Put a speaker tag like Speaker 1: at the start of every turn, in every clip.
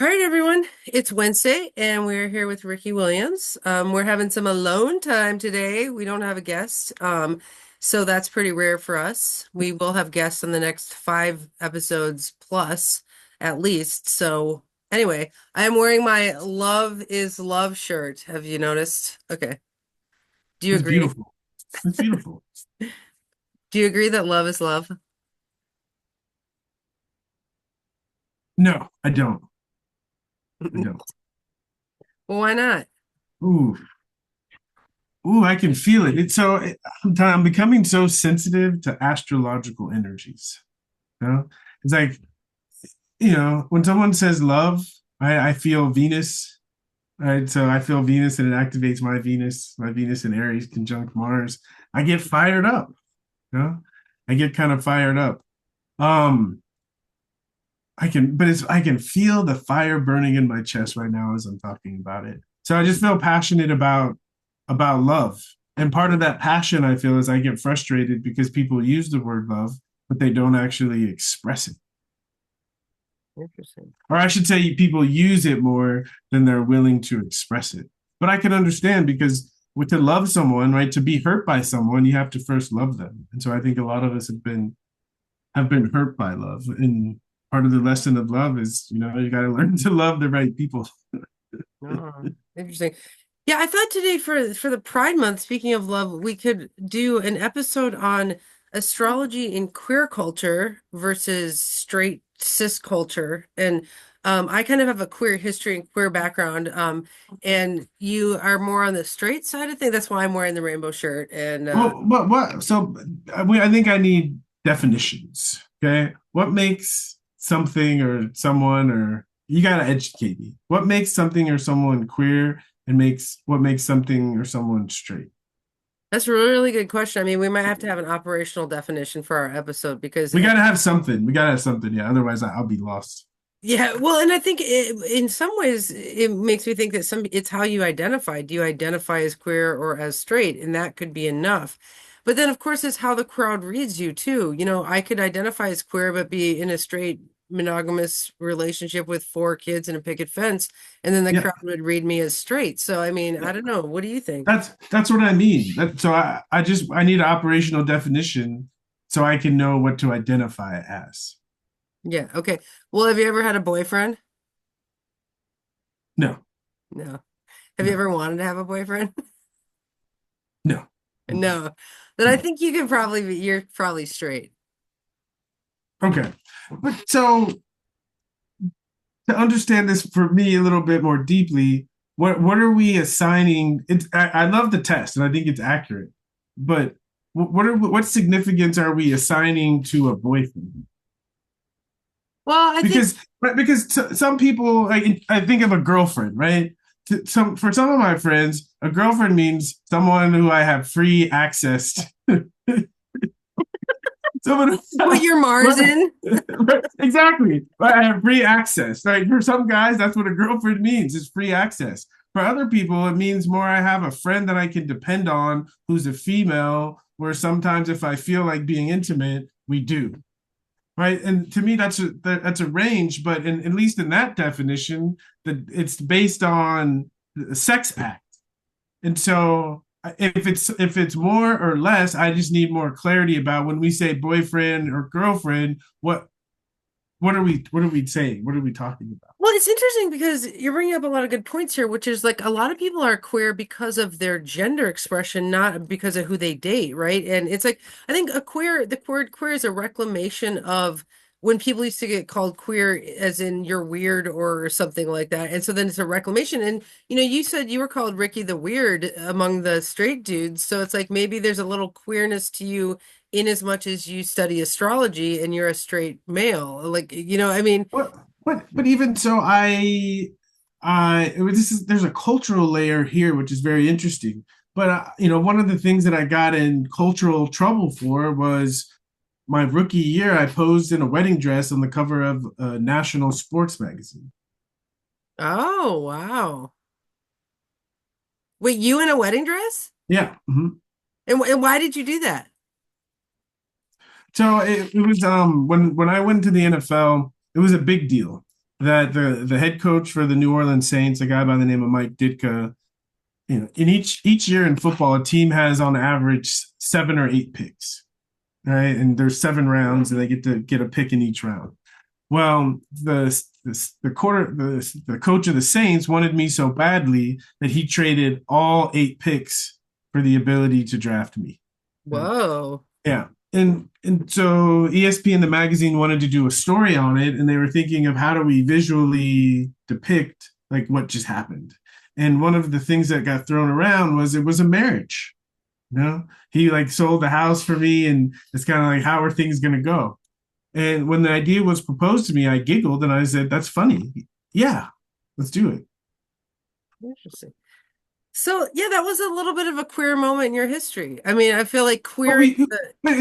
Speaker 1: All right, everyone. It's Wednesday, and we're here with Ricky Williams. We're having some alone time today. We don't have a guest, so that's pretty rare for us. We will have guests in the next 5 episodes plus, at least. So, anyway, I am wearing my Love is Love shirt. Have you noticed? Okay. Do you
Speaker 2: It's
Speaker 1: agree?
Speaker 2: beautiful. It's beautiful.
Speaker 1: Do you agree that love is love?
Speaker 2: No, I don't. I don't.
Speaker 1: Well, why not?
Speaker 2: Ooh, ooh, I can feel it. I'm becoming so sensitive to astrological energies. You know, it's like when someone says love, I feel Venus, right? So I feel Venus, and it activates my Venus in Aries conjunct Mars. I get fired up. You know, I get kind of fired up. Um, I can feel the fire burning in my chest right now as I'm talking about it. So I just feel passionate about love. And part of that passion I feel is I get frustrated because people use the word love, but they don't actually express it.
Speaker 1: Interesting.
Speaker 2: Or I should say people use it more than they're willing to express it. But I can understand because to love someone, right, to be hurt by someone, you have to first love them. And so I think a lot of us have been hurt by love. And part of the lesson of love is, you got to learn to love the right people.
Speaker 1: Oh, interesting. Yeah, I thought today for the Pride Month, speaking of love, we could do an episode on astrology in queer culture versus straight cis culture. And I kind of have a queer history and queer background. And you are more on the straight side of things. That's why I'm wearing the rainbow shirt. And
Speaker 2: Well, what? So I think I need definitions. Okay, what makes something or someone, or you got to educate me. What makes something or someone queer, and what makes something or someone straight?
Speaker 1: that's a really good question. I mean, we might have to have an operational definition for our episode because
Speaker 2: We got to have something. We got to have something. Yeah, otherwise I'll be lost.
Speaker 1: yeah, well, and I think in some ways it makes me think that it's how you identify. Do you identify as queer or as straight? And that could be enough. But then, of course, it's how the crowd reads you too. You know, I could identify as queer but be in a straight monogamous relationship with 4 kids and a picket fence, and then the
Speaker 2: Yeah,
Speaker 1: crowd would read me as straight. So, I mean, I don't know. What do you think?
Speaker 2: that's what I mean. I need an operational definition so I can know what to identify it as.
Speaker 1: Yeah, okay. Well, have you ever had a boyfriend?
Speaker 2: No,
Speaker 1: No. Have you
Speaker 2: no,
Speaker 1: ever wanted to have a boyfriend?
Speaker 2: no. Mm-mm,
Speaker 1: No. Then I
Speaker 2: no.
Speaker 1: think you can probably you're probably straight.
Speaker 2: Okay. But so to understand this for me a little bit more deeply, what are we assigning? I love the test and I think it's accurate, but what significance are we assigning to a boyfriend?
Speaker 1: Well, I think,
Speaker 2: Because some people, I think of a girlfriend, right? For some of my friends, a girlfriend means someone who I have free access to. Someone
Speaker 1: put your Mars in.
Speaker 2: exactly. I have free access. Right. For some guys, that's what a girlfriend means, is free access. For other people, it means more I have a friend that I can depend on who's a female, where sometimes if I feel like being intimate, we do. Right. And to me, that's a range, but at least in that definition, that it's based on the sex act. And so if it's more or less, I just need more clarity about when we say boyfriend or girlfriend, what are we saying? What are we talking about?
Speaker 1: Well, it's interesting because you're bringing up a lot of good points here, which is like a lot of people are queer because of their gender expression, not because of who they date, right? And it's like I think the word queer is a reclamation of when people used to get called queer, as in you're weird or something like that. And so then it's a reclamation. And you know, you said you were called Ricky the Weird among the straight dudes, so it's like maybe there's a little queerness to you in as much as you study astrology and you're a straight male. Like, you know, I mean.
Speaker 2: But even so, there's a cultural layer here which is very interesting. But one of the things that I got in cultural trouble for was my rookie year. I posed in a wedding dress on the cover of a national sports magazine.
Speaker 1: Oh, wow. Wait, you in a wedding dress?
Speaker 2: Yeah. Mhm.
Speaker 1: And why did you do that?
Speaker 2: So it was when I went to the NFL, it was a big deal. that the head coach for the New Orleans Saints, a guy by the name of Mike Ditka, in each year in football, a team has on average 7 or 8 picks, right? And there's 7 rounds, and they get a pick in each round. Well, the coach of the Saints wanted me so badly that he traded all 8 picks for the ability to draft me.
Speaker 1: Whoa.
Speaker 2: Yeah. And so ESPN, the magazine, wanted to do a story on it, and they were thinking of how do we visually depict like what just happened. And one of the things that got thrown around was it was a marriage. He like sold the house for me, and it's kind of like, how are things going to go? And when the idea was proposed to me, I giggled and I said, "That's funny. Yeah, let's do it."
Speaker 1: Interesting. So yeah, that was a little bit of a queer moment in your history. I mean, I feel like
Speaker 2: But
Speaker 1: queering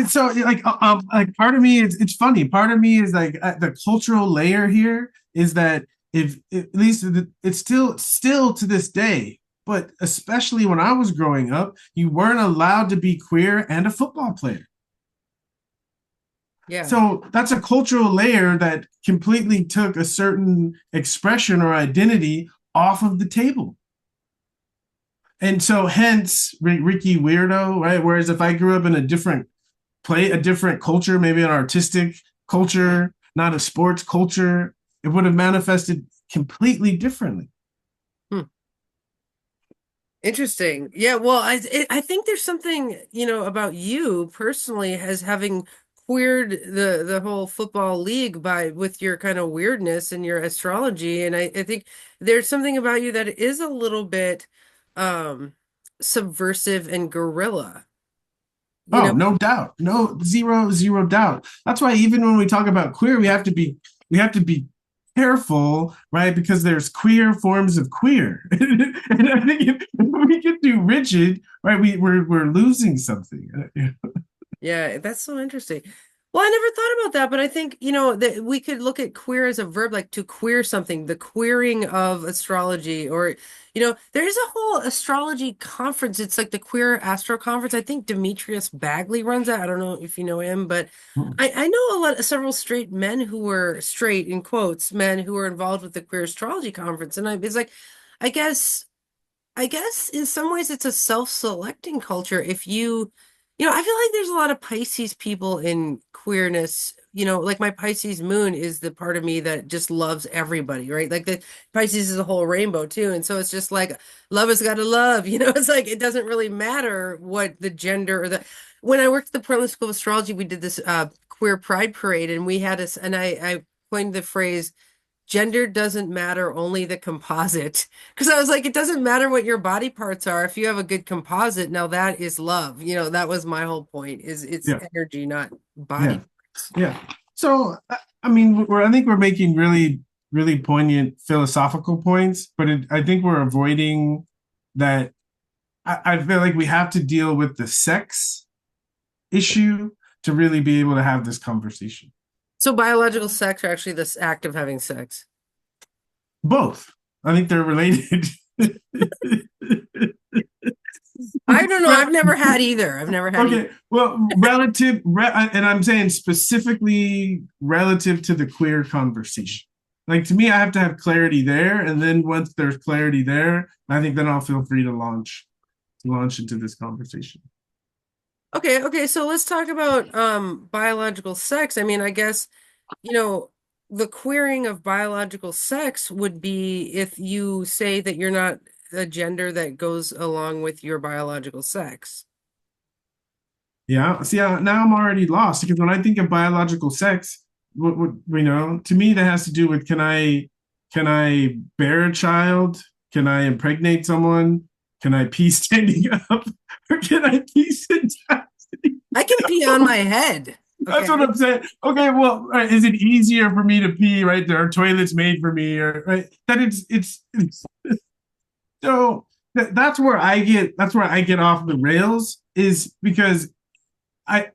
Speaker 2: so like part of me is it's funny. Part of me is like the cultural layer here is that if at least it's still to this day, but especially when I was growing up, you weren't allowed to be queer and a football player.
Speaker 1: yeah.
Speaker 2: So that's a cultural layer that completely took a certain expression or identity off of the table. And so hence Ricky Weirdo, right? Whereas if I grew up in a different culture, maybe an artistic culture, not a sports culture, it would have manifested completely differently.
Speaker 1: Hmm. Interesting. Yeah, well, I think there's something, about you personally as having queered the whole football league by with your kind of weirdness and your astrology. And I think there's something about you that is a little bit um subversive and guerrilla. You know,
Speaker 2: Oh, no doubt. No, zero doubt. That's why even when we talk about queer, we have to be careful, right? Because there's queer forms of queer. And I think if we get too rigid, right, we're losing something.
Speaker 1: yeah, that's so interesting. Well, I never thought about that, but I think, that we could look at queer as a verb, like to queer something, the queering of astrology, or, there's a whole astrology conference. It's like the Queer Astro Conference. I think Demetrius Bagley runs that. I don't know if you know him, but I know several straight men who were straight in quotes, men who were involved with the Queer Astrology Conference. And it's like, I guess. I guess in some ways it's a self-selecting culture. If I feel like there's a lot of Pisces people in queerness, like my Pisces moon is the part of me that just loves everybody, right? Like the Pisces is a whole rainbow too. And so it's just like love has got to love, it's like it doesn't really matter what the gender or when I worked at the Portland School of Astrology, we did this queer pride parade and we had us and I coined the phrase gender doesn't matter, only the composite. Because I was like, it doesn't matter what your body parts are. If you have a good composite, now that is love. That was my whole point, is it's
Speaker 2: Yeah,
Speaker 1: energy, not
Speaker 2: yeah,
Speaker 1: body parts.
Speaker 2: yeah. So I mean, I think we're making really, really poignant philosophical points, but I think we're avoiding that. I feel like we have to deal with the sex issue to really be able to have this conversation.
Speaker 1: So biological sex, or actually this act of having sex.
Speaker 2: Both. I think they're related.
Speaker 1: I don't know. I've never had either. I've never had either.
Speaker 2: Okay, well, and I'm saying specifically relative to the queer conversation. Like to me, I have to have clarity there, and then once there's clarity there, I think then I'll feel free to launch into this conversation.
Speaker 1: Okay, so let's talk about biological sex. I mean, I guess, you know, the queering of biological sex would be if you say that you're not a gender that goes along with your biological sex.
Speaker 2: Yeah. See, now I'm already lost because when I think of biological sex, what to me that has to do with can I bear a child? Can I impregnate someone? Can I pee standing up? Or can I pee sitting down?
Speaker 1: I can pee on my head.
Speaker 2: That's what I'm saying. Okay, well, right, is it easier for me to pee? Right, there are toilets made for me, or right? That it's so that's where I get off the rails is because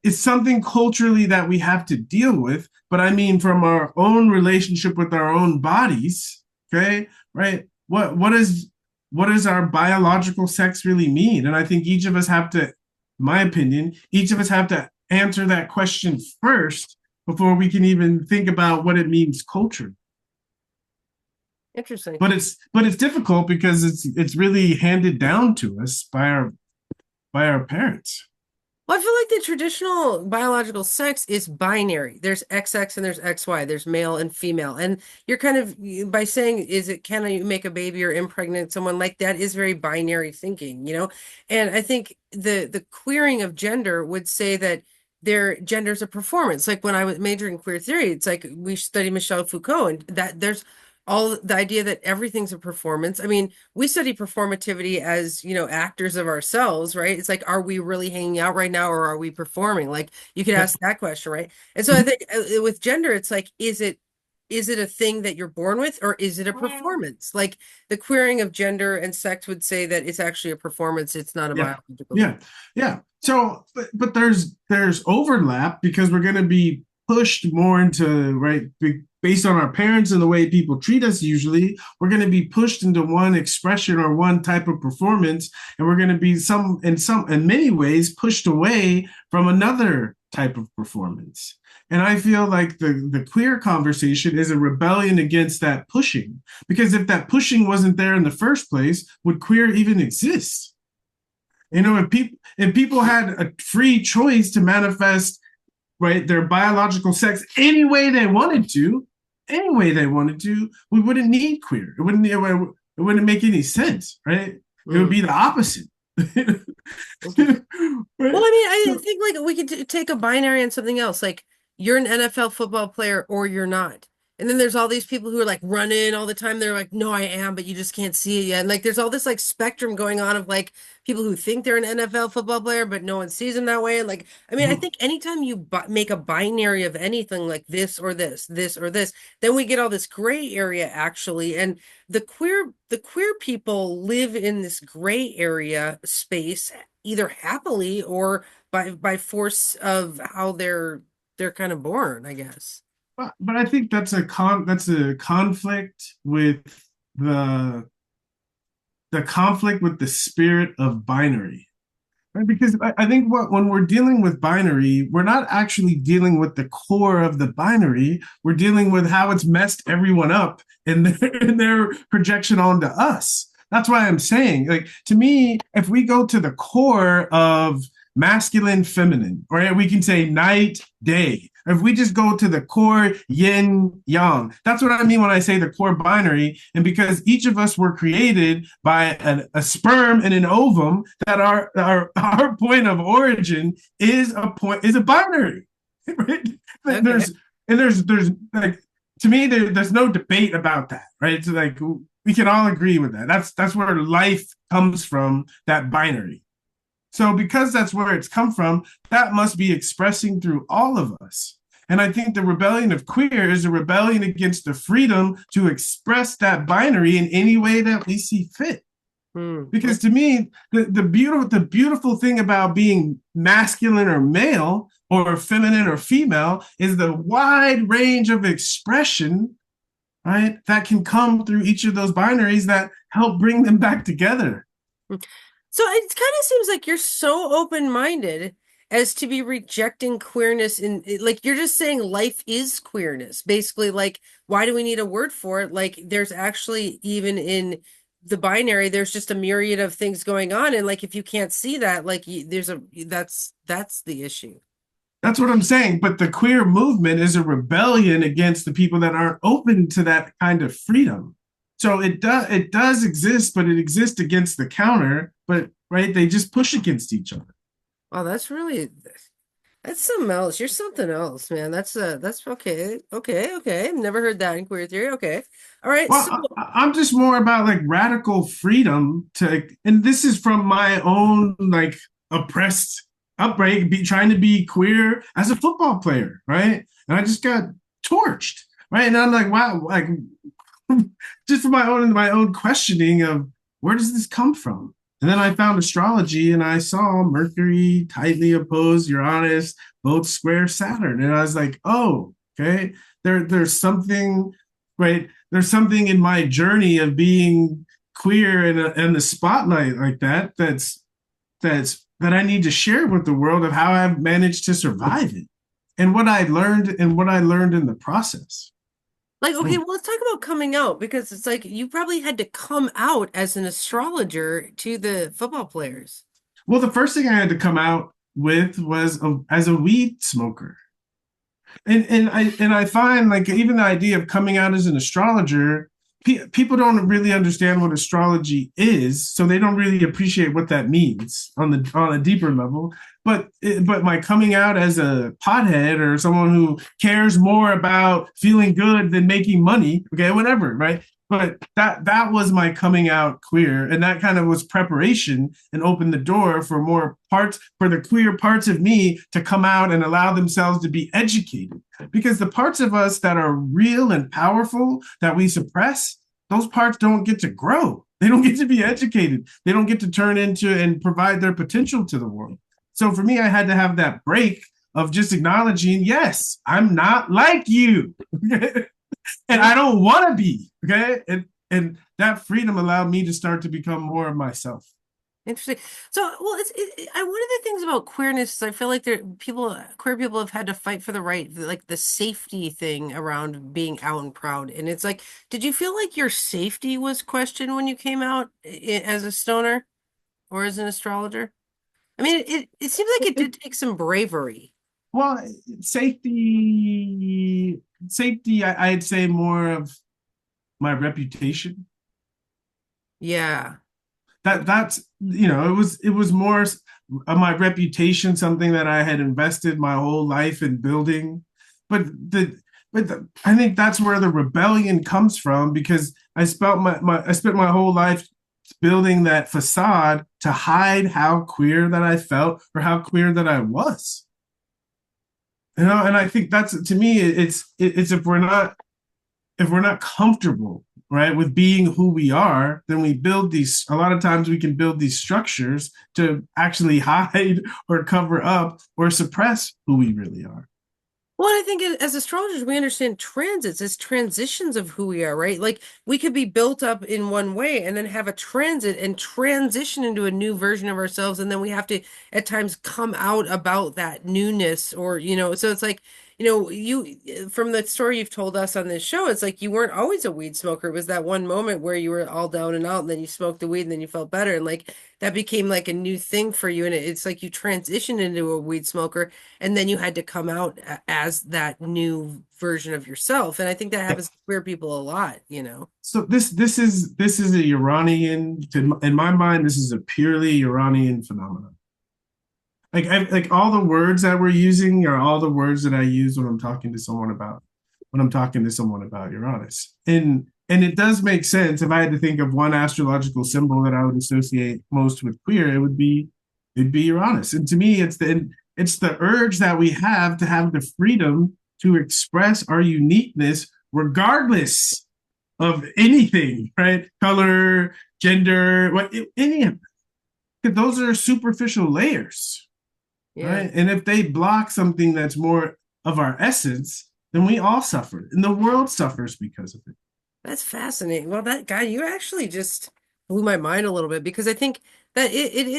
Speaker 2: it's something culturally that we have to deal with. But I mean, from our own relationship with our own bodies, okay, right? What does our biological sex really mean? And I think each of us have to, in my opinion, each of us have to answer that question first before we can even think about what it means culture.
Speaker 1: Interesting.
Speaker 2: But it's difficult because it's really handed down to us by our parents.
Speaker 1: Well, I feel like the traditional biological sex is binary. There's XX and there's XY. There's male and female. And you're kind of by saying, is it can I make a baby or impregnate someone like that is very binary thinking, you know? And I think the queering of gender would say that their gender is a performance. Like when I was majoring in queer theory, it's like we study Michel Foucault and that there's all the idea that everything's a performance. I mean, we study performativity as, you know, actors of ourselves, right? It's like, are we really hanging out right now or are we performing? Like you could
Speaker 2: Yeah.
Speaker 1: ask that question, right? And so I think with gender, it's like, is it a thing that you're born with or is it a performance? Like the queering of gender and sex would say that it's actually a performance, it's not a
Speaker 2: Yeah.
Speaker 1: biological thing.
Speaker 2: Yeah. Yeah. So, but there's overlap because we're going to be pushed more into, right, based on our parents and the way people treat us usually, we're going to be pushed into one expression or one type of performance, and we're going to be in many ways pushed away from another type of performance. And I feel like the queer conversation is a rebellion against that pushing. Because if that pushing wasn't there in the first place, would queer even exist? You know, if people had a free choice to manifest, right, their biological sex any way they wanted to, any way they wanted to, we wouldn't need queer. It wouldn't make any sense, right? It would
Speaker 1: Mm.
Speaker 2: be the opposite.
Speaker 1: Interesting. Well,
Speaker 2: Right?
Speaker 1: I mean, I
Speaker 2: So
Speaker 1: think like we could take a binary and something else. Like you're an NFL football player or you're not. And then there's all these people who are like running all the time. They're like, no, I am, but you just can't see it yet. And like there's all this like spectrum going on of like people who think they're an NFL football player, but no one sees them that way. And like, I mean, I think anytime you make a binary of anything like this or this, then we get all this gray area actually. And the queer people live in this gray area space either happily or by force of how they're kind of born, I guess.
Speaker 2: but I think that's a conflict with the conflict with the spirit of binary. Right? Because I think when we're dealing with binary, we're not actually dealing with the core of the binary. We're dealing with how it's messed everyone up in their projection onto us. That's why I'm saying, like, to me, if we go to the core of masculine, feminine, or we can say night, day. If we just go to the core yin, yang, that's what I mean when I say the core binary. And because each of us were created by a sperm and an ovum, that our point of origin is a binary. Right?
Speaker 1: Okay.
Speaker 2: There's like, to me, there's no debate about that, right? It's like we can all agree with that. That's where life comes from, that binary. So because that's where it's come from, that must be expressing through all of us. And I think the rebellion of queer is a rebellion against the freedom to express that binary in any way that we see fit.
Speaker 1: Hmm.
Speaker 2: Because to me, the beautiful thing about being masculine or male or feminine or female is the wide range of expression, right, that can come through each of those binaries that help bring them back together.
Speaker 1: So it kind of seems like you're so open-minded as to be rejecting queerness in like you're just saying life is queerness. Basically, like why do we need a word for it? Like there's actually even in the binary, there's just a myriad of things going on. And like if you can't see that, like there's a that's the issue.
Speaker 2: That's what I'm saying. But the queer movement is a rebellion against the people that aren't open to that kind of freedom. So it does exist, but it exists against the counter. But right, they just push against each other.
Speaker 1: Oh, that's something else. You're something else, man. That's okay. Okay. I've never heard that in queer theory. Okay. All right. So
Speaker 2: Well, I'm just more about like radical freedom to, and this is from my own like oppressed upbringing, trying to be queer as a football player, right? And I just got torched, right? And I'm like, wow, like just for my own questioning of where does this come from? And then I found astrology and I saw Mercury tightly opposed Uranus, both square Saturn. And I was like, oh, okay, there's something, right? There's something in my journey of being queer in the spotlight like that I need to share with the world of how I've managed to survive it and what I learned in the process.
Speaker 1: Like, okay, well, let's talk about coming out because it's like you probably had to come out as an astrologer to the football players.
Speaker 2: Well, the first thing I had to come out with was as a weed smoker. And I find like even the idea of coming out as an astrologer, people don't really understand what astrology is, so they don't really appreciate what that means on a deeper level. But my coming out as a pothead or someone who cares more about feeling good than making money, okay, whatever, right? But that was my coming out queer, and that kind of was preparation and opened the door for more parts for the queer parts of me to come out and allow themselves to be educated. Because the parts of us that are real and powerful that we suppress, those parts don't get to grow. They don't get to be educated. They don't get to turn into and provide their potential to the world. So for me, I had to have that break of just acknowledging, yes, I'm not like you. And I don't want to be. Okay. And that freedom allowed me to start to become more of myself.
Speaker 1: Interesting. So, well, one of the things about queerness is I feel like queer people have had to fight for the right, like the safety thing around being out and proud. And it's like, did you feel like your safety was questioned when you came out as a stoner or as an astrologer? I mean, it seems like it did take some bravery.
Speaker 2: Well, safety, I'd say more of my reputation.
Speaker 1: Yeah.
Speaker 2: That's it was more of my reputation, something that I had invested my whole life in building. But I think that's where the rebellion comes from because I spent my whole life building that facade to hide how queer that I felt or how queer that I was. And I think that's to me it's if we're not comfortable, right, with being who we are, then we build these, a lot of times we can build these structures to actually hide or cover up or suppress who we really are.
Speaker 1: Well, I think as astrologers, we understand transits as transitions of who we are, right? Like we could be built up in one way and then have a transit and transition into a new version of ourselves. And then we have to at times come out about that newness or, so it's like, from the story you've told us on this show, it's like you weren't always a weed smoker. It was that one moment where you were all down and out and then you smoked the weed and then you felt better. And like that became like a new thing for you. And it's like you transitioned into a weed smoker and then you had to come out as that new version of yourself. And I think that happens to queer people a lot.
Speaker 2: So this is a Uranian, in my mind, this is a purely Uranian phenomenon. Like all the words that we're using are all the words that I use when I'm talking to someone about Uranus. And it does make sense. If I had to think of one astrological symbol that I would associate most with queer, it'd be Uranus. And to me, it's the urge that we have to have the freedom to express our uniqueness regardless of anything, right? Color, gender, any of it. Those are superficial layers,
Speaker 1: Yeah.
Speaker 2: right? And if they block something that's more of our essence, then we all suffer, and the world suffers because of it.
Speaker 1: That's fascinating. Well, that guy, you actually just blew my mind a little bit because I think that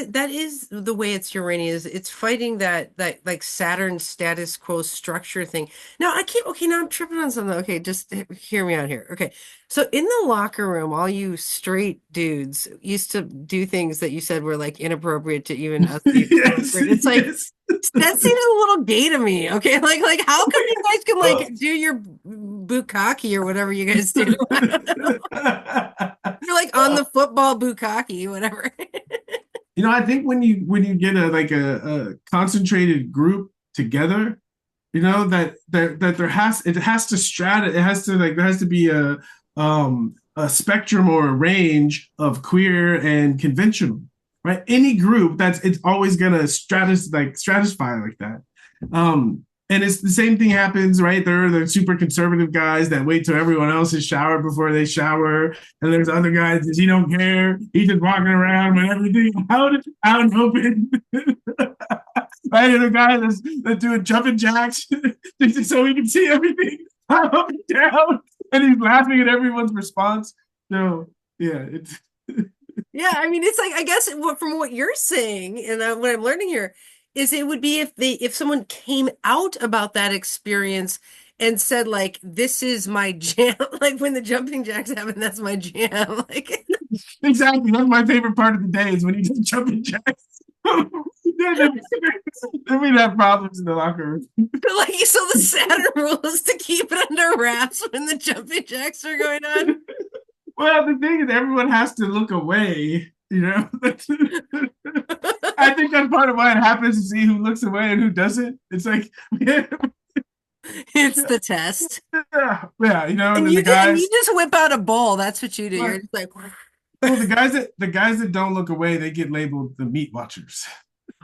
Speaker 1: that is the way it's Uranian is it's fighting that like Saturn status quo structure thing. Now I can't okay, now I'm tripping on something. Okay, just hear me out here. Okay. So in the locker room, all you straight dudes used to do things that you said were like inappropriate to even us being
Speaker 2: Yes,
Speaker 1: it's like
Speaker 2: yes.
Speaker 1: that seems a little gay to me. Okay, like how come you guys can like do your bukkake or whatever you guys do? I don't know. You're like on the football bukkake, whatever.
Speaker 2: I think when you get a concentrated group together, that there has to be a spectrum or a range of queer and conventional, right? Any group it's always gonna stratify like that. And it's the same thing happens, right? There are the super conservative guys that wait till everyone else has showered before they shower. And there's other guys that he don't care. He's just walking around with everything out and open. Right? And the guy that's doing jumping jacks so he can see everything up and down. And he's laughing at everyone's response. So, yeah, it's.
Speaker 1: Yeah, I mean, it's like I guess from what you're saying and what I'm learning here is it would be if someone came out about that experience and said like, "This is my jam." Like when the jumping jacks happen, that's my jam. Like,
Speaker 2: Exactly. That's my favorite part of the day is when he just jumping jacks. then, then we'd have problems in the locker room.
Speaker 1: like so the Saturn rule is to keep it under wraps when the jumping jacks are going on.
Speaker 2: Well, the thing is, everyone has to look away. You know, I think that's part of why it happens to see who looks away and who doesn't. It's like, yeah,
Speaker 1: It's the test.
Speaker 2: yeah, you know, and
Speaker 1: And
Speaker 2: then the
Speaker 1: you
Speaker 2: guys,
Speaker 1: just whip out a ball. That's what you do.
Speaker 2: well,
Speaker 1: You're just like,
Speaker 2: well, the guys that don't look away, they get labeled the meat watchers.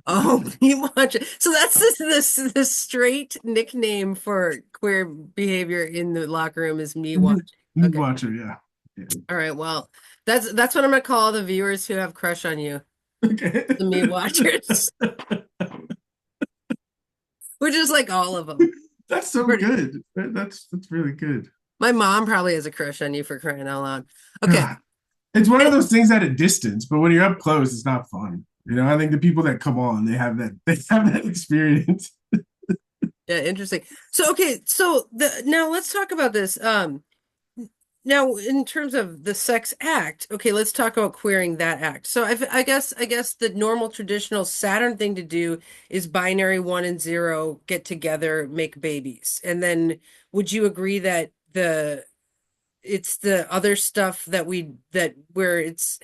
Speaker 1: oh, you watch it. So that's this straight nickname for queer behavior in the locker room is me watching.
Speaker 2: Meat
Speaker 1: Okay.
Speaker 2: watcher, yeah. Yeah.
Speaker 1: All right. Well, that's what I'm gonna call the viewers who have crush on you,
Speaker 2: Okay.
Speaker 1: the me watchers, which is like all of them.
Speaker 2: That's so
Speaker 1: Pretty.
Speaker 2: good. That's really good.
Speaker 1: My mom probably has a crush on you for crying out loud. Okay.
Speaker 2: It's one of
Speaker 1: And
Speaker 2: those things at a distance, but when you're up close, it's not fun. You know, I think the people that come on, they have that experience.
Speaker 1: yeah, interesting. So okay, so now let's talk about this. Now in terms of the sex act, okay, let's talk about queering that act. So I guess the normal traditional Saturn thing to do is binary one and zero get together, make babies. And then would you agree that it's the other stuff that where it's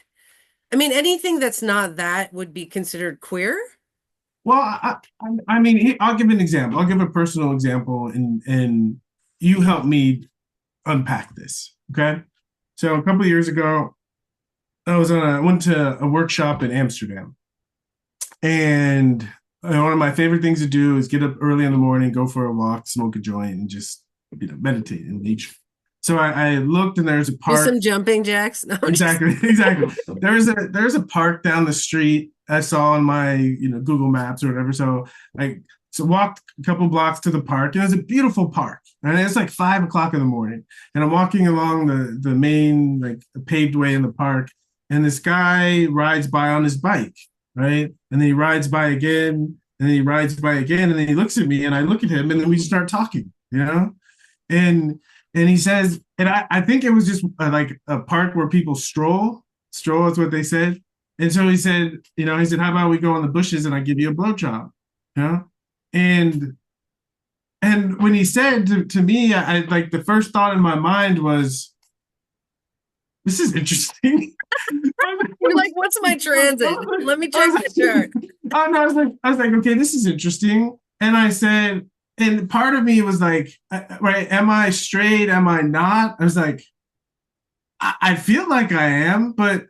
Speaker 1: I mean anything that's not that would be considered queer?
Speaker 2: Well, I mean, I'll give an example. I'll give a personal example, and you help me unpack this. Okay. So a couple of years ago, I went to a workshop in Amsterdam, and one of my favorite things to do is get up early in the morning, go for a walk, smoke a joint, and just meditate in nature. So I looked, and there's a
Speaker 1: Do
Speaker 2: park.
Speaker 1: some jumping jacks? No, I'm just
Speaker 2: Exactly, exactly. There's a park down the street I saw on my Google Maps or whatever. So walked a couple blocks to the park, and it's a beautiful park. And it's like 5 o'clock in the morning, and I'm walking along the main like paved way in the park, and this guy rides by on his bike, right? And then he rides by again, and then he rides by again, and then he looks at me, and I look at him, and then we start talking, and he says, and I think it was just like a park where people stroll. Stroll is what they said. And so he said, how about we go in the bushes and I give you a blowjob? You know? And when he said to me, I like the first thought in my mind was, this is interesting.
Speaker 1: you're like, what's my transit? Let me check the chart.
Speaker 2: Oh no, I was like, okay, this is interesting. And I said, and part of me was like, right, am I straight? Am I not? I was like, I feel like I am, but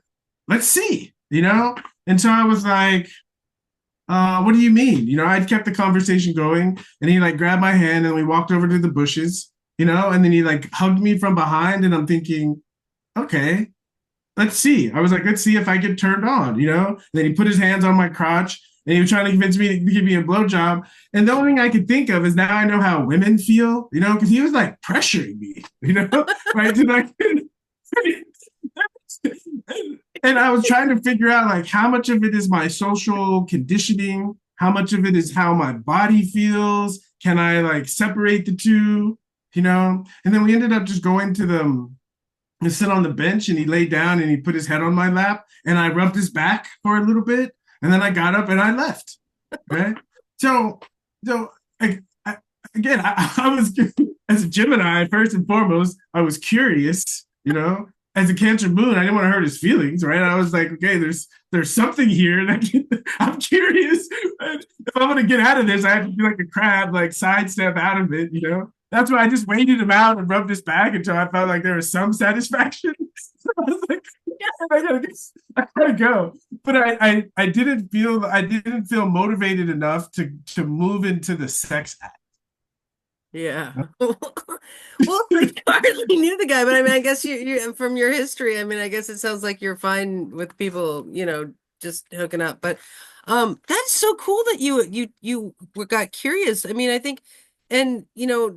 Speaker 2: let's see, And so I was like, what do you mean? I'd kept the conversation going, and he like grabbed my hand and we walked over to the bushes, and then he like hugged me from behind, and I'm thinking, okay, let's see. I was like, let's see if I get turned on, And then he put his hands on my crotch, and he was trying to convince me to give me a blowjob. And the only thing I could think of is now I know how women feel, because he was like pressuring me, right? To like, and I was trying to figure out like how much of it is my social conditioning, how much of it is how my body feels. Can I like separate the two, And then we ended up just going to sit on the bench, and he laid down and he put his head on my lap, and I rubbed his back for a little bit, and then I got up and I left. Right. So again, I was as a Gemini, first and foremost, I was curious, As a Cancer moon, I didn't want to hurt his feelings, right? I was like, okay, there's something here that I'm curious. If I'm gonna get out of this, I have to be like a crab, like sidestep out of it, That's why I just waited him out and rubbed his back until I felt like there was some satisfaction. So I was like, I gotta go. But I didn't feel motivated enough to move into the sex act.
Speaker 1: Yeah. Well, I hardly knew the guy, but I mean, I guess you from your history, I mean, I guess it sounds like you're fine with people, just hooking up. But that's so cool that you got curious. I mean, I think, and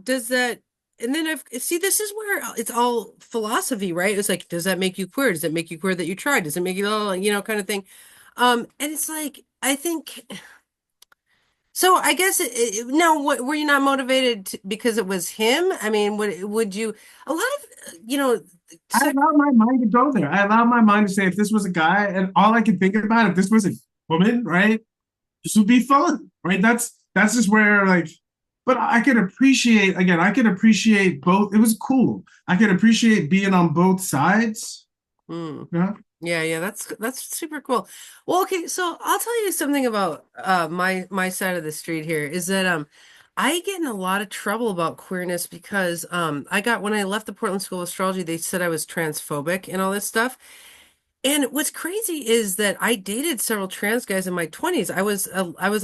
Speaker 1: does that, and then see, this is where it's all philosophy, right? It's like, does that make you queer? Does it make you queer that you tried? Does it make you, kind of thing? And it's like, I think So I guess now, were you not motivated because it was him? I mean, would you? A lot of
Speaker 2: I
Speaker 1: so
Speaker 2: allow my mind to go there. I allow my mind to say, if this was a guy, and all I can think about, if this was a woman, right, this would be fun, right? That's just where like, but I could appreciate again. I could appreciate both. It was cool. I could appreciate being on both sides.
Speaker 1: hmm.
Speaker 2: Yeah,
Speaker 1: Yeah, yeah, that's super cool. Well, okay, so I'll tell you something about my side of the street here is that I get in a lot of trouble about queerness because I got when I left the Portland School of Astrology, they said I was transphobic and all this stuff. And what's crazy is that I dated several trans guys in my 20s. I was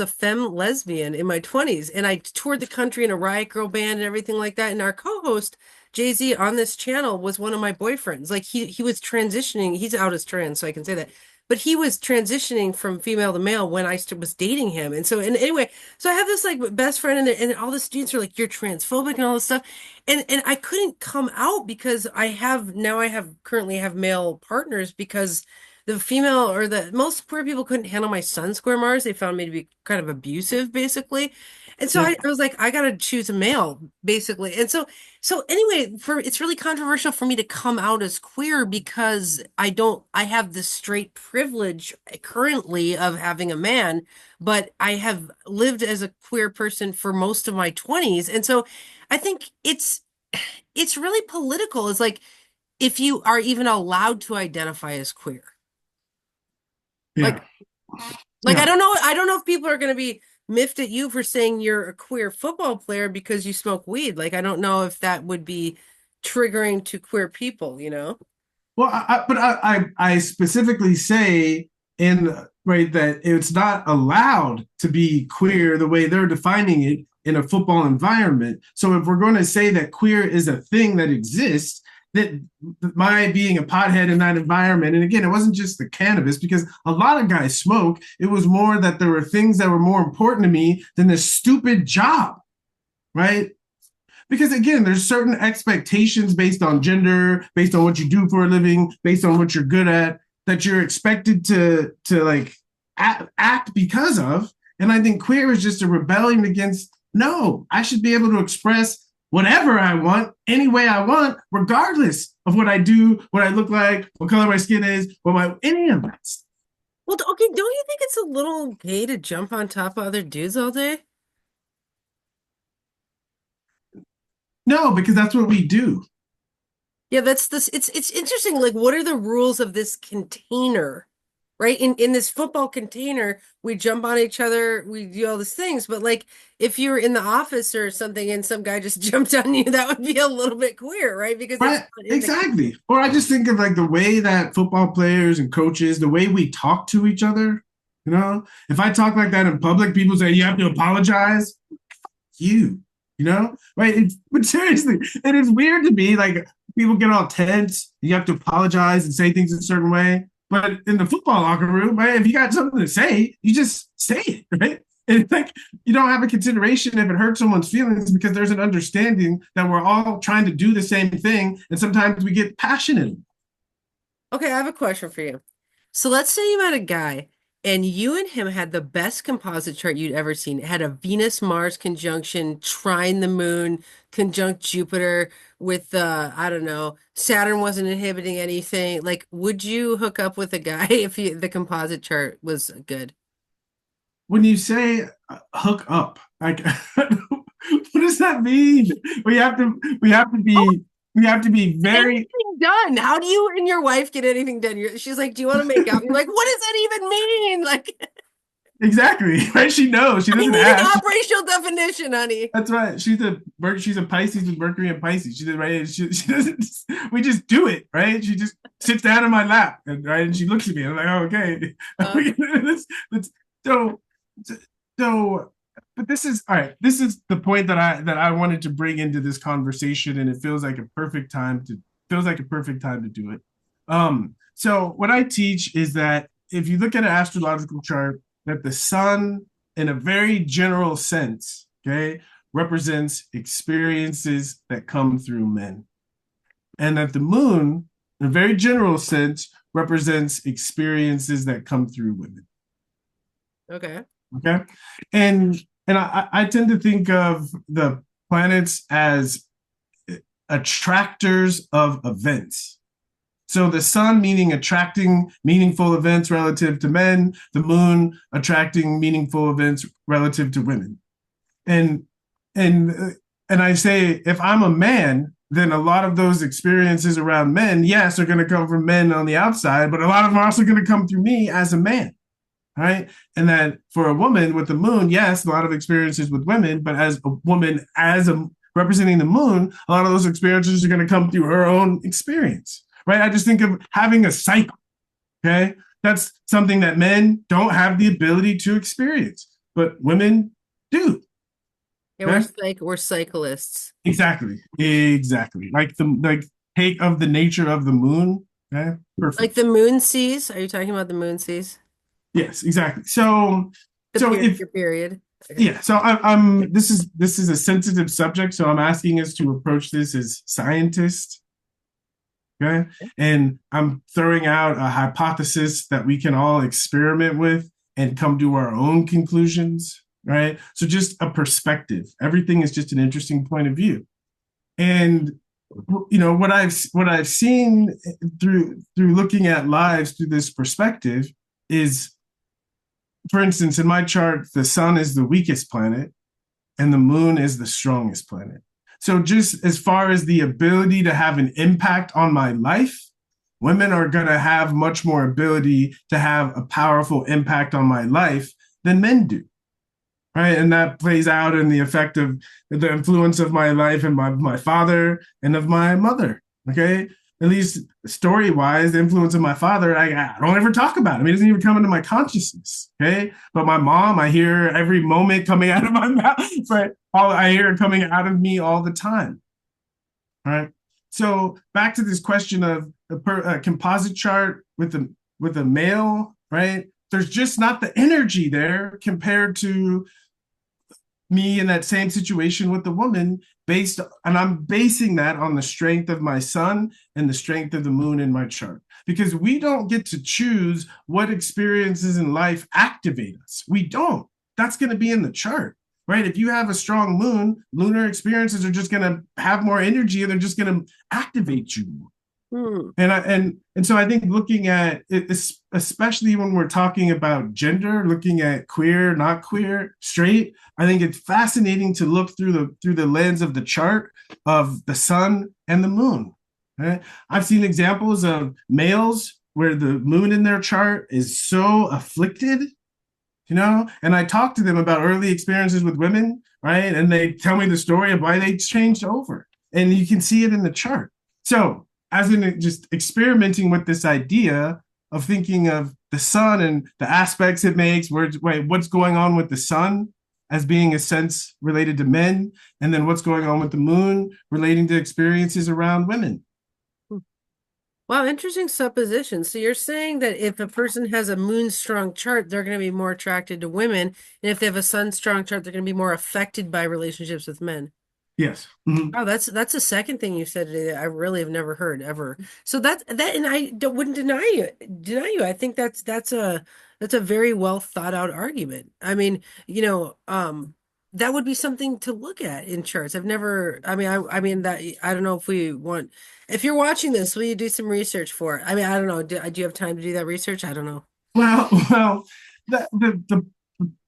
Speaker 1: a femme lesbian in my 20s, and I toured the country in a Riot Girl band and everything like that. And our co-host, Jay-Z, on this channel was one of my boyfriends. Like he was transitioning, he's out as trans, so I can say that. But he was transitioning from female to male when was dating him. And anyway, so I have this like best friend and all the students are like, you're transphobic and all this stuff. And I couldn't come out because I currently have male partners because the female or the most queer people couldn't handle my son square Mars. They found me to be kind of abusive, basically. And so
Speaker 2: yeah,
Speaker 1: I was like, I gotta choose a male, basically. And so anyway, for it's really controversial for me to come out as queer because I have the straight privilege currently of having a man, but I have lived as a queer person for most of my 20s. And so I think it's really political. It's like if you are even allowed to identify as queer.
Speaker 2: yeah,
Speaker 1: Like
Speaker 2: yeah.
Speaker 1: I don't know if people are going to be miffed at you for saying you're a queer football player because you smoke weed. Like I don't know if that would be triggering to queer people, you know?
Speaker 2: Well, I specifically say in right that it's not allowed to be queer the way they're defining it in a football environment. So if we're going to say that queer is a thing that exists, that my being a pothead in that environment, and again, it wasn't just the cannabis because a lot of guys smoke. It was more that there were things that were more important to me than this stupid job, right? Because again, there's certain expectations based on gender, based on what you do for a living, based on what you're good at, that you're expected to like act because of. And I think queer is just a rebellion against. No, I should be able to express whatever I want, any way I want, regardless of what I do, what I look like, what color my skin is, what my any of that.
Speaker 1: Well, okay, don't you think it's a little gay to jump on top of other dudes all day?
Speaker 2: No, because that's what we do.
Speaker 1: Yeah, that's this it's interesting. Like, what are the rules of this container? Right? In this football container, we jump on each other, we do all these things, but like if you were in the office or something and some guy just jumped on you, that would be a little bit queer, right? Because it's
Speaker 2: Right,
Speaker 1: not in the
Speaker 2: exactly. Or I just think of like the way that football players and coaches, the way we talk to each other. You know, if I talk like that in public, people say you have to apologize. You know, right? But seriously, it is weird to me. Like people get all tense. You have to apologize and say things a certain way. But in the football locker room, right? If you got something to say, you just say it, right? And it's like you don't have a consideration if it hurts someone's feelings because there's an understanding that we're all trying to do the same thing, and sometimes we get passionate.
Speaker 1: Okay, I have a question for you. So let's say you met a guy and you and him had the best composite chart you'd ever seen. It had a Venus-Mars conjunction, trine the moon, conjunct Jupiter with I don't know, Saturn wasn't inhibiting anything. Like, would you hook up with a guy if the composite chart was good?
Speaker 2: When you say hook up, like what does that mean? We have to we have to
Speaker 1: Oh,
Speaker 2: be we have to be very
Speaker 1: anything done. How do you and your wife get anything done? She's like, "Do you want to make out?" You're like, "What does that even mean?" Like,
Speaker 2: exactly right. She knows. She
Speaker 1: I
Speaker 2: doesn't
Speaker 1: need an
Speaker 2: ask.
Speaker 1: operational definition, honey.
Speaker 2: That's right. She's a Pisces with Mercury and Pisces. She did right. She doesn't. We just do it right. She just sits down in my lap and right, and she looks at me. I'm like, oh, okay.
Speaker 1: Uh,
Speaker 2: Let's, so so. But this is all right. This is the point that I wanted to bring into this conversation, and it feels like a perfect time to do it. So what I teach is that if you look at an astrological chart, that the sun, in a very general sense, okay, represents experiences that come through men. And that the moon, in a very general sense, represents experiences that come through women.
Speaker 1: okay.
Speaker 2: Okay. And and I tend to think of the planets as attractors of events. So the sun meaning attracting meaningful events relative to men, the moon attracting meaningful events relative to women. And and and I say if I'm a man, then a lot of those experiences around men, yes, are going to come from men on the outside, but a lot of them are also going to come through me as a man, right? And that for a woman with the moon, yes, a lot of experiences with women, but as a woman, as a representing the moon, a lot of those experiences are going to come through her own experience, right? I just think of having a cycle, okay? That's something that men don't have the ability to experience, but women do.
Speaker 1: Yeah,
Speaker 2: Okay?
Speaker 1: we're cyclists.
Speaker 2: Exactly. Exactly. Like the take of the nature of the moon. Okay.
Speaker 1: Like
Speaker 2: Perfect.
Speaker 1: the moon seas. Are you talking about the moon seas?
Speaker 2: Yes, exactly. So if
Speaker 1: Your period. Okay.
Speaker 2: yeah, so I'm this is a sensitive subject, so I'm asking us to approach this as scientists. Okay. And I'm throwing out a hypothesis that we can all experiment with and come to our own conclusions. Right. So just a perspective. Everything is just an interesting point of view. And what I've seen through looking at lives through this perspective is, for instance, in my chart, the sun is the weakest planet and the moon is the strongest planet. So just as far as the ability to have an impact on my life, women are going to have much more ability to have a powerful impact on my life than men do, right? And that plays out in the effect of the influence of my life and my father and of my mother. Okay. At least story wise, the influence of my father, I don't ever talk about him. He doesn't even come into my consciousness. Okay. But my mom, I hear every moment coming out of my mouth, but all I hear coming out of me all the time. All right. So back to this question of a composite chart with a male, right? There's just not the energy there compared to me in that same situation with the woman and I'm basing that on the strength of my sun and the strength of the moon in my chart, because we don't get to choose what experiences in life activate us. We don't. That's going to be in the chart, right? If you have a strong moon, lunar experiences are just going to have more energy and they're just going to activate you more.
Speaker 1: Hmm.
Speaker 2: And so I think looking at it, especially when we're talking about gender, looking at queer, not queer, straight, I think it's fascinating to look through the lens of the chart of the sun and the moon. Right? I've seen examples of males where the moon in their chart is so afflicted, and I talk to them about early experiences with women, right? And they tell me the story of why they changed over, and you can see it in the chart. So as in just experimenting with this idea of thinking of the sun and the aspects it makes, what's going on with the sun as being a sense related to men, and then what's going on with the moon relating to experiences around women.
Speaker 1: Wow, interesting supposition. So you're saying that if a person has a moon strong chart, they're going to be more attracted to women, and if they have a sun strong chart, they're going to be more affected by relationships with men.
Speaker 2: Yes. Mm-hmm.
Speaker 1: Oh, that's the second thing you said today that I really have never heard ever. So and I wouldn't deny you. I think that's a very well thought out argument. I mean, that would be something to look at in charts. I've never, I mean that I don't know if you're watching this, will you do some research for it? I mean, I don't know. Do you have time to do that research? I don't know.
Speaker 2: Well, the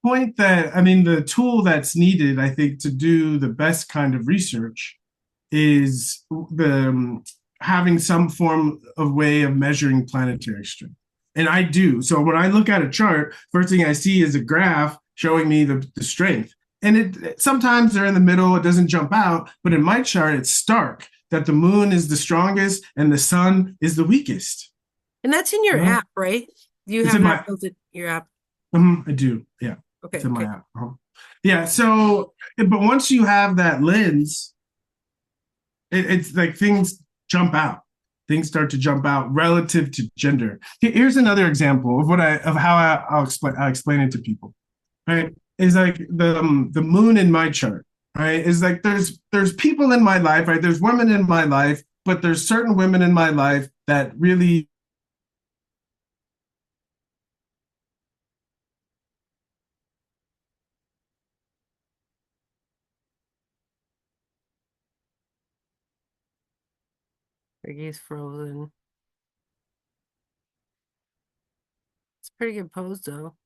Speaker 2: point that I mean, the tool that's needed, I think, to do the best kind of research is the having some form of way of measuring planetary strength. And I do. So when I look at a chart, first thing I see is a graph showing me the strength. And it sometimes they're in the middle, it doesn't jump out, but in my chart, it's stark that the moon is the strongest and the sun is the weakest.
Speaker 1: And that's in your
Speaker 2: Uh,
Speaker 1: app, right? You
Speaker 2: it's
Speaker 1: have
Speaker 2: in
Speaker 1: that
Speaker 2: my
Speaker 1: built in your app.
Speaker 2: I do. Yeah. It's
Speaker 1: Okay,
Speaker 2: in my
Speaker 1: okay.
Speaker 2: app. Yeah. So, but once you have that lens, it's like things jump out. Things start to jump out relative to gender. Here's another example of how I'll explain it to people. Right? Is like the moon in my chart. Right? Is like there's people in my life. Right? There's women in my life, but there's certain women in my life that really
Speaker 1: Ricky's frozen. It's a pretty good pose though.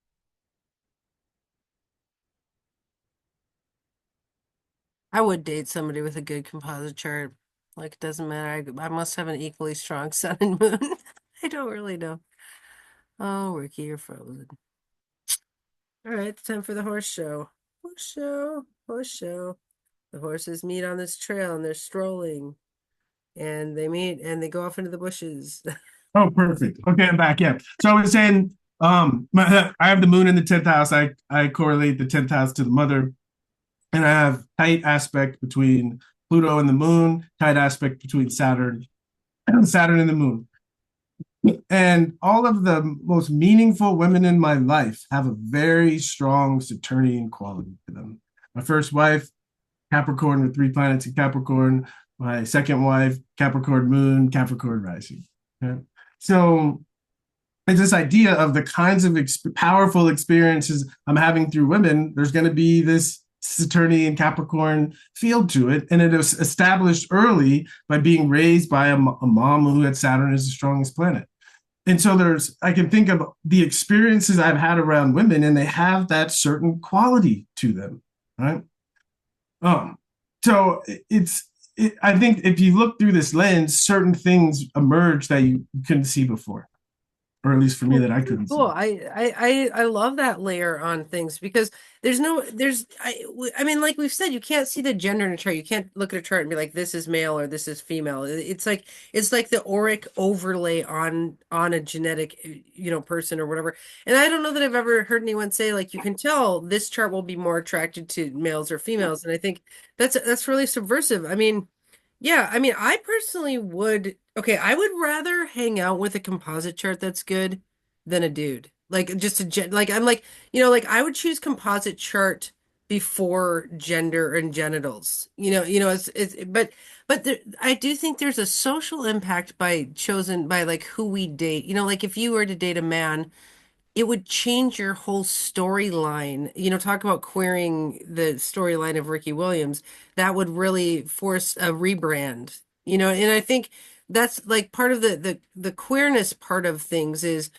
Speaker 1: I would date somebody with a good composite chart. Like, it doesn't matter. I must have an equally strong sun and moon. I don't really know. Oh, Ricky, you're frozen. All right, it's time for the horse show. Horse show, horse show. The horses meet on this trail and they're strolling. And they meet and they go off into the bushes.
Speaker 2: Oh, perfect. Okay, I'm back. Yeah. So I was saying, I have the moon in the 10th house. I correlate the 10th house to the mother, and I have tight aspect between Pluto and the moon, tight aspect between Saturn and Saturn and the moon. And all of the most meaningful women in my life have a very strong Saturnian quality to them. My first wife, Capricorn with 3 planets in Capricorn. My second wife, Capricorn moon, Capricorn rising. Okay? So it's this idea of the kinds of powerful experiences I'm having through women. There's going to be this Saturnian Capricorn field to it. And it was established early by being raised by a mom who had Saturn as the strongest planet. And so I can think of the experiences I've had around women, and they have that certain quality to them, right? So I think if you look through this lens, certain things emerge that you couldn't see before, or at least for me that I couldn't
Speaker 1: Cool.
Speaker 2: see.
Speaker 1: I love that layer on things because I mean, like we've said, you can't see the gender in a chart. You can't look at a chart and be like, this is male or this is female. It's like the auric overlay on a genetic, person or whatever. And I don't know that I've ever heard anyone say like you can tell this chart will be more attracted to males or females. And I think that's really subversive. I mean, yeah, I mean, I personally would, okay, I would rather hang out with a composite chart that's good than a dude. Like just like I'm like, like I would choose composite chart before gender and genitals. It's but I do think there's a social impact by like who we date. Like if you were to date a man, it would change your whole storyline. Talk about queering the storyline of Ricky Williams. That would really force a rebrand. And I think that's like part of the queerness part of things is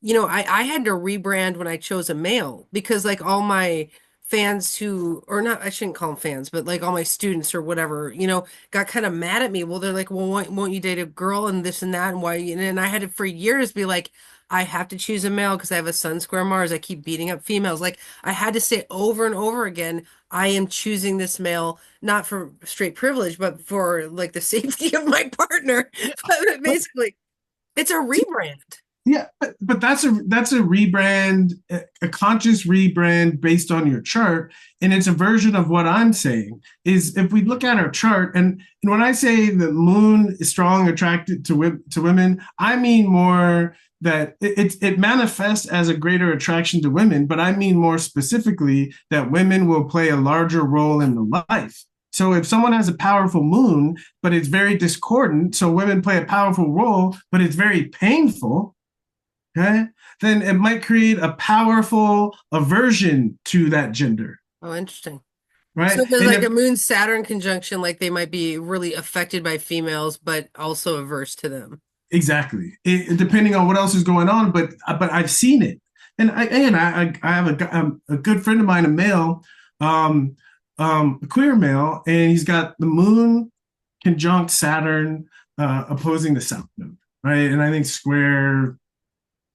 Speaker 1: I had to rebrand when I chose a male because like all my fans or not, I shouldn't call them fans, but like all my students or whatever, got kind of mad at me. Well, they're like, well, won't you date a girl and this and that and why? And I had to for years be like, I have to choose a male because I have a Sun square Mars. I keep beating up females. Like I had to say over and over again, I am choosing this male, not for straight privilege, but for like the safety of my partner. But
Speaker 2: But
Speaker 1: basically, it's a rebrand.
Speaker 2: yeah, but that's a rebrand, a conscious rebrand based on your chart, and it's a version of what I'm saying. Is if we look at our chart, and when I say the moon is strong, attracted to women, I mean more that it manifests as a greater attraction to women, but I mean more specifically that women will play a larger role in the life. So if someone has a powerful moon, but it's very discordant, so women play a powerful role, but it's very painful, okay, then it might create a powerful aversion to that gender,
Speaker 1: Oh, interesting.
Speaker 2: right?
Speaker 1: So there's
Speaker 2: And
Speaker 1: like
Speaker 2: if
Speaker 1: a moon Saturn conjunction, like they might be really affected by females, but also averse to them.
Speaker 2: exactly, depending on what else is going on, but I've seen it, and I have a good friend of mine, a male, um, a queer male, and he's got the moon conjunct Saturn, opposing the South Node, right? And I think square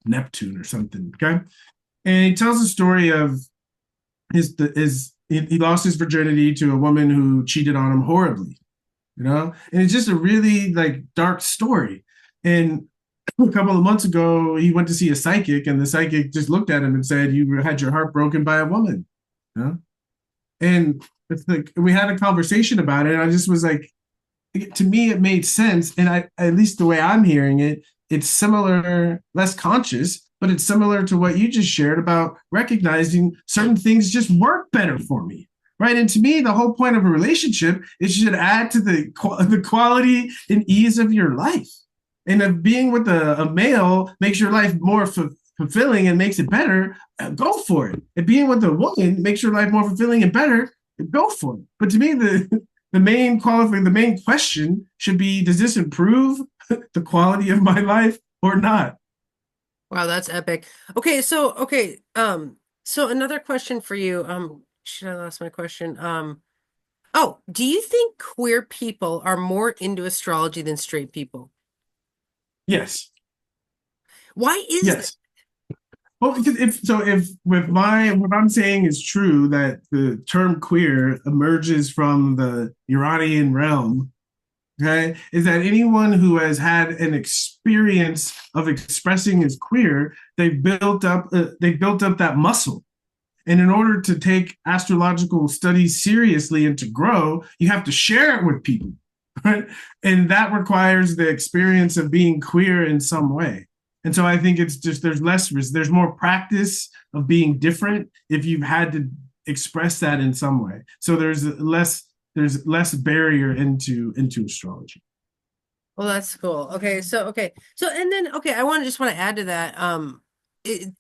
Speaker 2: Neptune or something. Okay. And he tells the story of he lost his virginity to a woman who cheated on him horribly, and it's just a really like dark story. And a couple of months ago, he went to see a psychic, and the psychic just looked at him and said, "You had your heart broken by a woman." And it's like we had a conversation about it, and I just was like, to me, it made sense. And at least the way I'm hearing it, it's similar, less conscious, but it's similar to what you just shared about recognizing certain things just work better for me. Right. And to me, the whole point of a relationship is you should add to the quality and ease of your life. And if being with a male makes your life more fulfilling and makes it better, go for it. If being with a woman makes your life more fulfilling and better, go for it. But to me, the main question should be, does this improve the quality of my life or not?
Speaker 1: Wow, that's epic. So another question for you. Should I lost my question? Oh, do you think queer people are more into astrology than straight people?
Speaker 2: Yes,
Speaker 1: Why is that?
Speaker 2: yes. Well, because if with my what I'm saying is true, that the term queer emerges from the Iranian realm, okay, is that anyone who has had an experience of expressing as queer, they've built up that muscle. And in order to take astrological studies seriously and to grow, you have to share it with people, right? And that requires the experience of being queer in some way. And so I think it's just there's more practice of being different if you've had to express that in some way. So there's less barrier into astrology.
Speaker 1: Well, that's cool. So and then I want to add to that.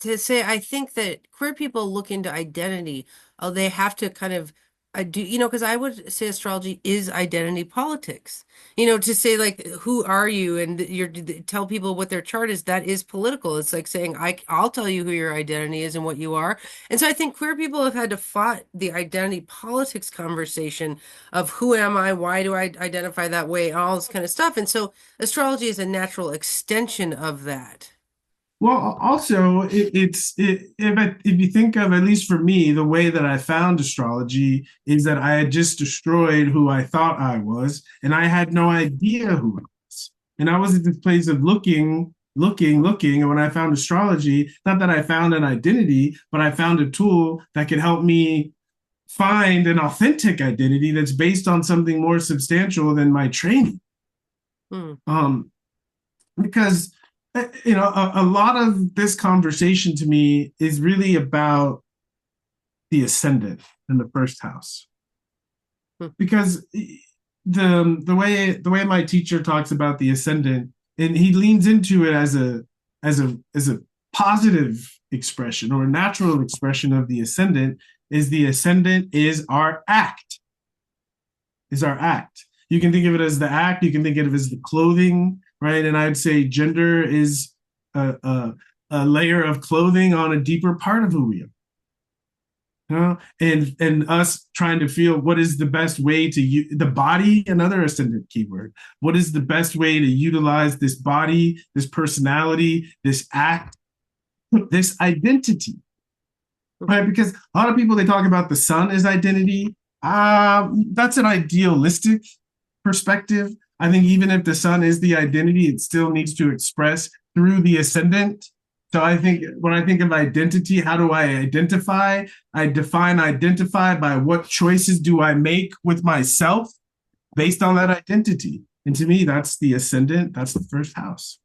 Speaker 1: To say I think that queer people look into identity. They have to kind of do because I would say astrology is identity politics. To say like who are you and tell people what their chart is, that is political. It's like saying I'll tell you who your identity is and what you are. And so I think queer people have had to fight the identity politics conversation of who am I, why do I identify that way, all this kind of stuff. And so astrology is a natural extension of that.
Speaker 2: Well, also, if you think of, at least for me, the way that I found astrology is that I had just destroyed who I thought I was, and I had no idea who I was. And I was at this place of looking. And when I found astrology, not that I found an identity, but I found a tool that could help me find an authentic identity that's based on something more substantial than my training.
Speaker 1: Hmm.
Speaker 2: Um, because a lot of this conversation to me is really about the ascendant in the first house,
Speaker 1: Hmm.
Speaker 2: because the way my teacher talks about the ascendant, and he leans into it as a positive expression or a natural expression of the ascendant, is the ascendant is our act. You can think of it as the act, you can think of it as the clothing, right? And I'd say gender is a layer of clothing on a deeper part of who we are. And us trying to feel what is the best way to the body, another ascendant keyword. What is the best way to utilize this body, this personality, this act, this identity, right? Because a lot of people, they talk about the sun as identity. That's an idealistic perspective. I think even if the sun is the identity, it still needs to express through the ascendant. So I think when I think of identity, how do I identify? I define identify by what choices do I make with myself based on that identity. And to me, that's the ascendant, that's the first house.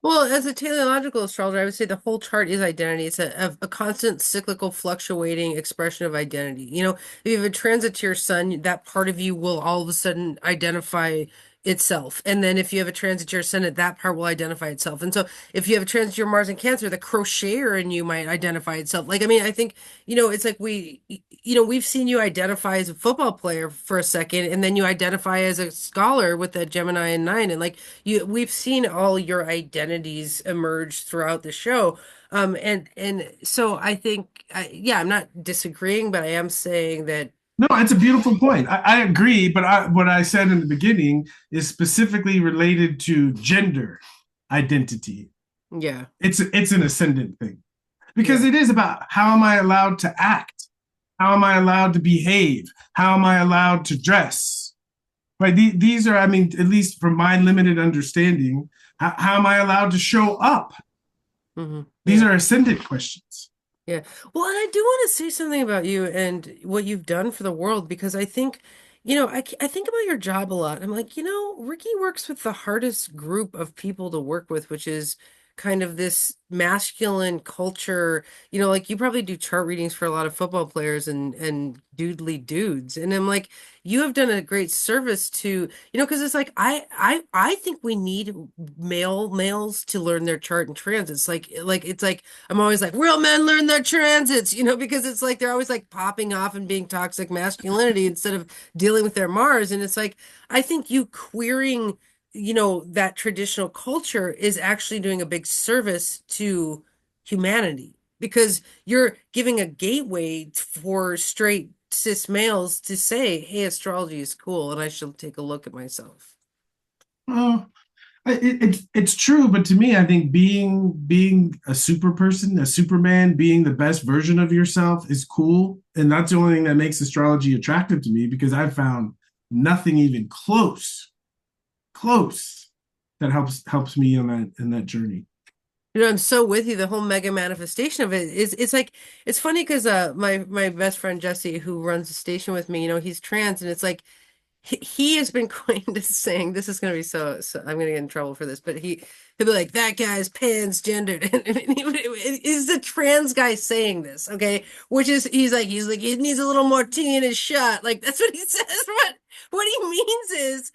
Speaker 1: Well, as a teleological astrologer, I would say the whole chart is identity. It's a constant cyclical fluctuating expression of identity. If you have a transit to your sun, that part of you will all of a sudden identify itself. And then if you have a transit to your ascendant, that part will identify itself. And so if you have a transit to your Mars and Cancer, the crocheter in you might identify itself. Like, I mean, I think, it's like we've seen you identify as a football player for a second, and then you identify as a scholar with that Gemini and nine. And like, we've seen all your identities emerge throughout the show. And so I think, yeah, I'm not disagreeing, but I am saying that,
Speaker 2: No, it's a beautiful point. I agree, but what I said in the beginning is specifically related to gender identity.
Speaker 1: yeah,
Speaker 2: It's an ascendant thing, because
Speaker 1: yeah.
Speaker 2: it is about how am I allowed to act? How am I allowed to behave? How am I allowed to dress? Right? These are, I mean, at least from my limited understanding, how am I allowed to show up?
Speaker 1: Hmm.
Speaker 2: These
Speaker 1: Yeah.
Speaker 2: are ascendant questions.
Speaker 1: Yeah. Well, and I do want to say something about you and what you've done for the world because I think, I think about your job a lot. I'm like, Ricky works with the hardest group of people to work with, which is kind of this masculine culture, like you probably do chart readings for a lot of football players and doodly dudes. And I'm like, you have done a great service to, because it's like I think we need males to learn their chart and transits. Like it's like I'm always like real men learn their transits, because it's like they're always like popping off and being toxic masculinity instead of dealing with their Mars. And it's like I think you queering that traditional culture is actually doing a big service to humanity because you're giving a gateway for straight cis males to say, hey, astrology is cool and I should take a look at myself.
Speaker 2: Well, it's true, but to me, I think being a super person, a Superman, being the best version of yourself is cool, and that's the only thing that makes astrology attractive to me because I've found nothing even close that helps me on that journey.
Speaker 1: I'm so with you. The whole mega manifestation of it is it's like it's funny because my best friend Jesse, who runs the station with me, he's trans, and it's like he has been coined as saying this is going to be so I'm going to get in trouble for this, but he'll be like that guy's pansgendered, and is the trans guy saying this? Okay, which is he's like he needs a little more tea in his shot. Like that's what he says. What he means is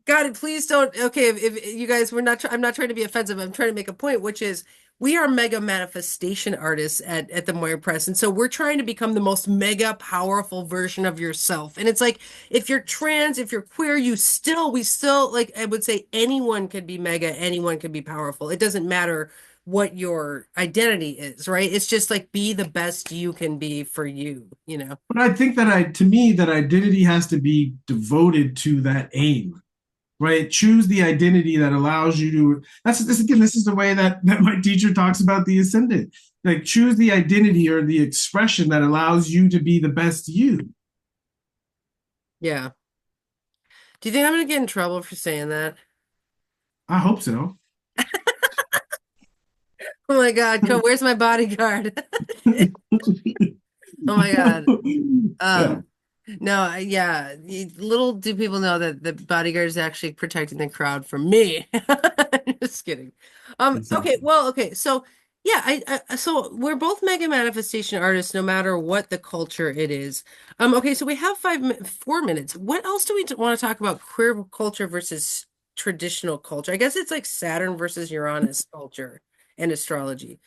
Speaker 1: God, please don't. Okay, if you guys, I'm not trying to be offensive. I'm trying to make a point, which is we are mega manifestation artists at the Moira Press. And so we're trying to become the most mega powerful version of yourself. And it's like, if you're trans, if you're queer, we still, like, I would say anyone could be mega, anyone could be powerful. It doesn't matter what your identity is, right? It's just like be the best you can be for you.
Speaker 2: But I think to me, that identity has to be devoted to that aim, right? Choose the identity that allows you to. This is the way that my teacher talks about the ascendant. Like choose the identity or the expression that allows you to be the best you.
Speaker 1: Yeah. Do you think I'm gonna get in trouble for saying that?
Speaker 2: I hope so.
Speaker 1: Oh my God, where's my bodyguard? Oh my God.
Speaker 2: Yeah,
Speaker 1: No, yeah. Little do people know that the bodyguard is actually protecting the crowd from me. Just kidding. Okay,
Speaker 2: exactly.
Speaker 1: well, okay. So yeah, so we're both mega manifestation artists, no matter what the culture it is. Okay, so we have 4 minutes. What else do we want to talk about? Queer culture versus traditional culture. I guess it's like Saturn versus Uranus culture and astrology.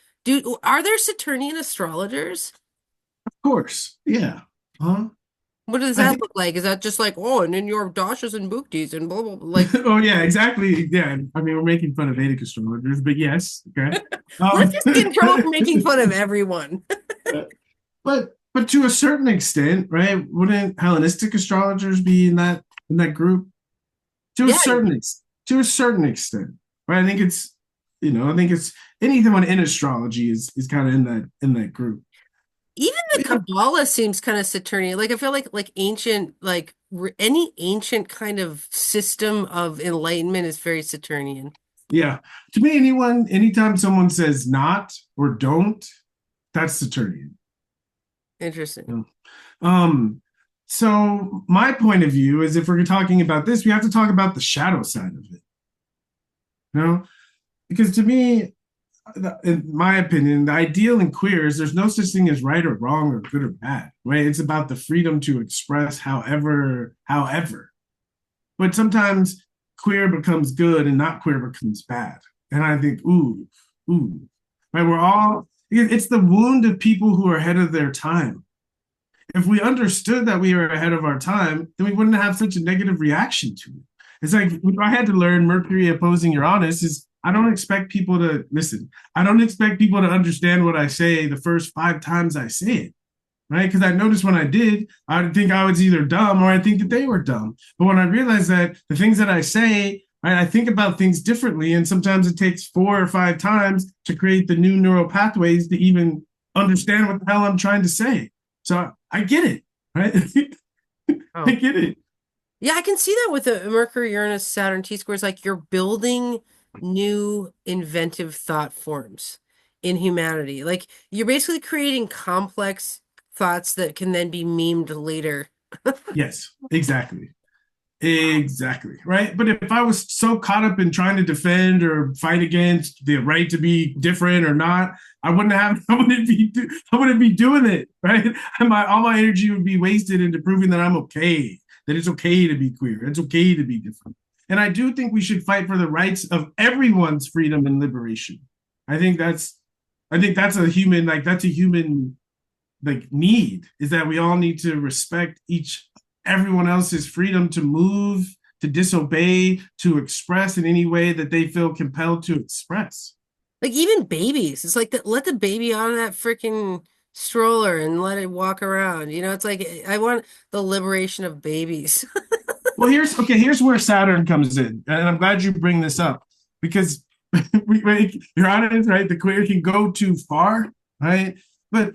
Speaker 1: Are there Saturnian astrologers?
Speaker 2: Of course. Yeah. Huh?
Speaker 1: What does
Speaker 2: I
Speaker 1: that
Speaker 2: think.
Speaker 1: look like? Is that just like, oh, and then your dashas and bhuktis and blah, blah, blah, like,
Speaker 2: Oh yeah, exactly. Yeah. I mean, we're making fun of Vedic astrologers, but yes. Okay.
Speaker 1: let's just get in trouble for making fun of everyone.
Speaker 2: but to a certain extent, right? Wouldn't Hellenistic astrologers be in that group? To a
Speaker 1: Yeah,
Speaker 2: certain extent, right? I think it's anyone in astrology is kind of in that group.
Speaker 1: even the
Speaker 2: Yeah,
Speaker 1: Kabbalah seems kind of Saturnian. Like I feel like ancient, like any ancient kind of system of enlightenment is very Saturnian.
Speaker 2: yeah. To me, anytime someone says not or don't, that's Saturnian.
Speaker 1: Interesting.
Speaker 2: Yeah. Um, so my point of view is if we're talking about this, we have to talk about the shadow side of it. You know, because to me, in my opinion, the ideal in queer is there's no such thing as right or wrong or good or bad, right? It's about the freedom to express however. But sometimes queer becomes good and not queer becomes bad. And I think, ooh, right? It's the wound of people who are ahead of their time. If we understood that we were ahead of our time, then we wouldn't have such a negative reaction to it. It's like if I had to learn Mercury opposing Uranus is I don't expect people to listen. I don't expect people to understand what I say the first 5 times I say it, right? Because I noticed when I did, I would think I was either dumb or I think that they were dumb. But when I realized that the things that I say, right, I think about things differently, and sometimes it takes 4 or 5 times to create the new neural pathways to even understand what the hell I'm trying to say. So I get it, right? I
Speaker 1: Oh.
Speaker 2: get it.
Speaker 1: Yeah, I can see that with the Mercury, Uranus, Saturn T-squares. Like you're building new inventive thought forms in humanity. Like you're basically creating complex thoughts that can then be memed later.
Speaker 2: Yes, exactly. Exactly, right? But if I was so caught up in trying to defend or fight against the right to be different or not, I wouldn't be doing it, right? And all my energy would be wasted into proving that I'm okay, that it's okay to be queer, it's okay to be different. And I do think we should fight for the rights of everyone's freedom and liberation. I think that's that's a human like need, is that we all need to respect everyone else's freedom to move, to disobey, to express in any way that they feel compelled to express.
Speaker 1: Like even babies, it's like let the baby out of that freaking stroller and let it walk around. It's like I want the liberation of babies.
Speaker 2: Well, here's where Saturn comes in, and I'm glad you bring this up because you're honest, right? The queer can go too far, right? But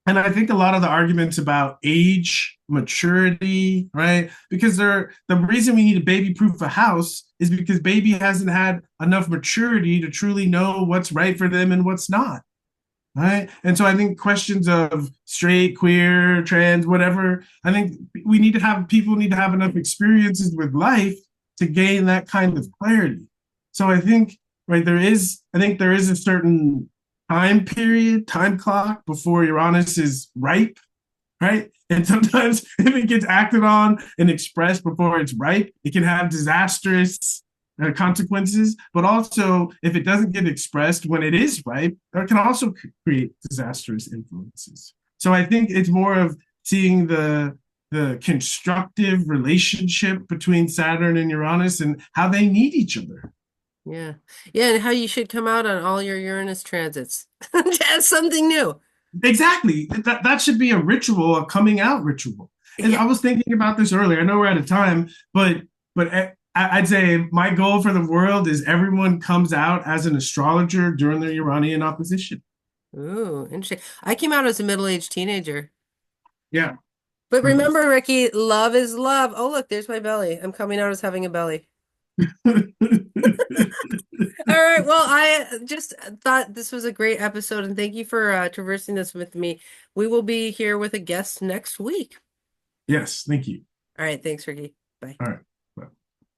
Speaker 2: and I think a lot of the arguments about age, maturity, right? Because the reason we need a baby proof a house is because baby hasn't had enough maturity to truly know what's right for them and what's not, right? And so I think questions of straight, queer, trans, whatever, I think people need to have enough experiences with life to gain that kind of clarity. So I think, right, there is a certain time period, time clock before Uranus is ripe, right? And sometimes if it gets acted on and expressed before it's ripe, it can have disastrous consequences. But also, if it doesn't get expressed when it is ripe, it can also create disastrous influences. So I think it's more of seeing the constructive relationship between Saturn and Uranus and how they need each other.
Speaker 1: Yeah. Yeah, and how you should come out on all your Uranus transits. That's something new.
Speaker 2: Exactly. That should be a ritual, a coming out ritual. And
Speaker 1: Yeah.
Speaker 2: I was thinking about this earlier. I know we're out of time, but I'd say my goal for the world is everyone comes out as an astrologer during their Uranian opposition.
Speaker 1: Ooh, interesting. I came out as a middle-aged teenager.
Speaker 2: Yeah,
Speaker 1: But
Speaker 2: perfect.
Speaker 1: remember, Ricky, love is love. Oh, look, there's my belly. I'm coming out as having a belly. All right. Well, I just thought this was a great episode, and thank you for traversing this with me. We will be here with a guest next week.
Speaker 2: Yes, thank you.
Speaker 1: All right. Thanks, Ricky. Bye.
Speaker 2: All right.